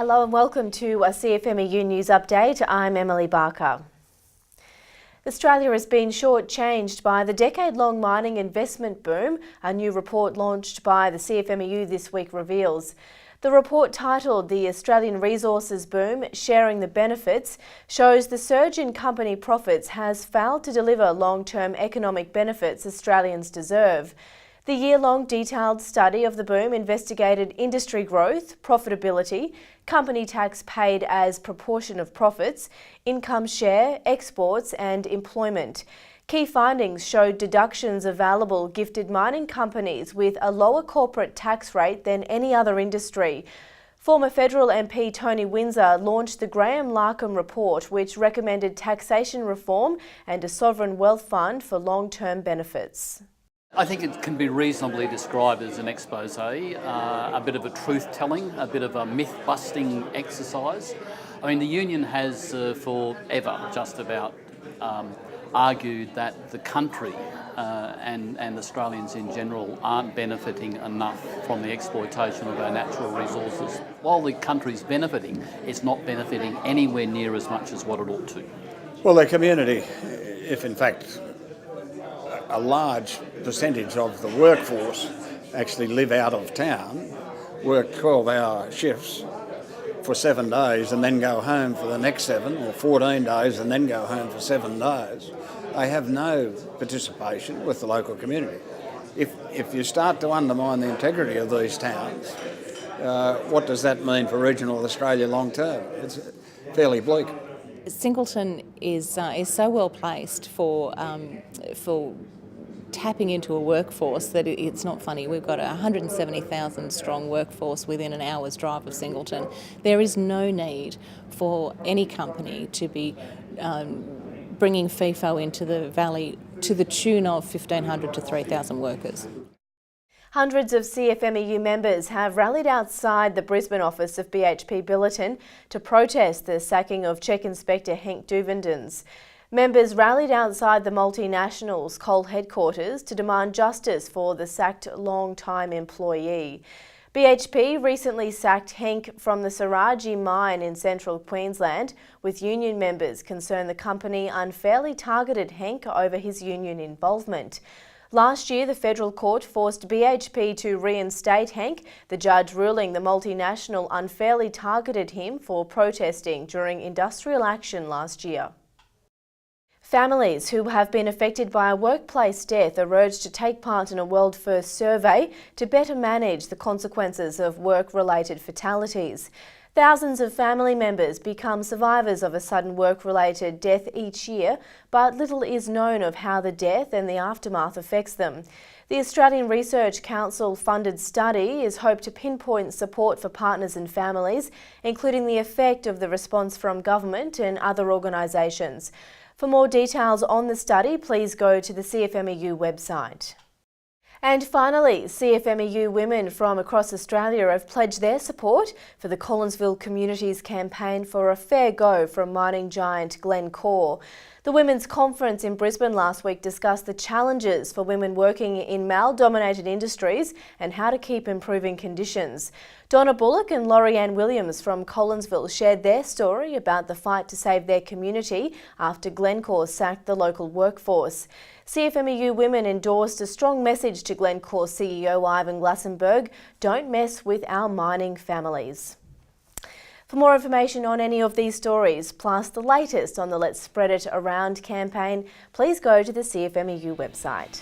Hello and welcome to a CFMEU News Update. I'm Emily Barker. Australia has been shortchanged by the decade-long mining investment boom, a new report launched by the CFMEU this week reveals. The report, titled The Australian Resources Boom, Sharing the Benefits, shows the surge in company profits has failed to deliver long-term economic benefits Australians deserve. The year-long detailed study of the boom investigated industry growth, profitability, company tax paid as proportion of profits, income share, exports and employment. Key findings showed deductions available gifted mining companies with a lower corporate tax rate than any other industry. Former federal MP Tony Windsor launched the Graham-Larkham report, which recommended taxation reform and a sovereign wealth fund for long-term benefits. I think it can be reasonably described as an expose, a bit of a truth-telling, a bit of a myth-busting exercise. I mean, the union has forever just about argued that the country and Australians in general aren't benefiting enough from the exploitation of our natural resources. While the country's benefiting, it's not benefiting anywhere near as much as what it ought to. Well, the community, if in fact a large percentage of the workforce actually live out of town, work 12-hour shifts for 7 days and then go home for the next 7, or 14 days and then go home for 7 days, they have no participation with the local community. If you start to undermine the integrity of these towns, what does that mean for regional Australia long term? It's fairly bleak. Singleton is so well placed for tapping into a workforce that it's not funny. We've got a 170,000 strong workforce within an hour's drive of Singleton. There is no need for any company to be bringing FIFO into the valley to the tune of 1,500 to 3,000 workers. Hundreds of CFMEU members have rallied outside the Brisbane office of BHP Billiton to protest the sacking of Check Inspector Henk Duvendens. Members rallied outside the multinational's coal headquarters to demand justice for the sacked long-time employee. BHP recently sacked Henk from the Saraji mine in central Queensland, with union members concerned the company unfairly targeted Henk over his union involvement. Last year, the federal court forced BHP to reinstate Henk, the judge ruling the multinational unfairly targeted him for protesting during industrial action last year. Families who have been affected by a workplace death are urged to take part in a World First survey to better manage the consequences of work-related fatalities. Thousands of family members become survivors of a sudden work-related death each year, but little is known of how the death and the aftermath affects them. The Australian Research Council-funded study is hoped to pinpoint support for partners and families, including the effect of the response from government and other organisations. For more details on the study, please go to the CFMEU website. And finally, CFMEU women from across Australia have pledged their support for the Collinsville community's campaign for a fair go from mining giant Glencore. The Women's Conference in Brisbane last week discussed the challenges for women working in male-dominated industries and how to keep improving conditions. Donna Bullock and Laurie-Ann Williams from Collinsville shared their story about the fight to save their community after Glencore sacked the local workforce. CFMEU women endorsed a strong message to Glencore CEO Ivan Glassenberg: "Don't mess with our mining families." For more information on any of these stories, plus the latest on the Let's Spread It Around campaign, please go to the CFMEU website.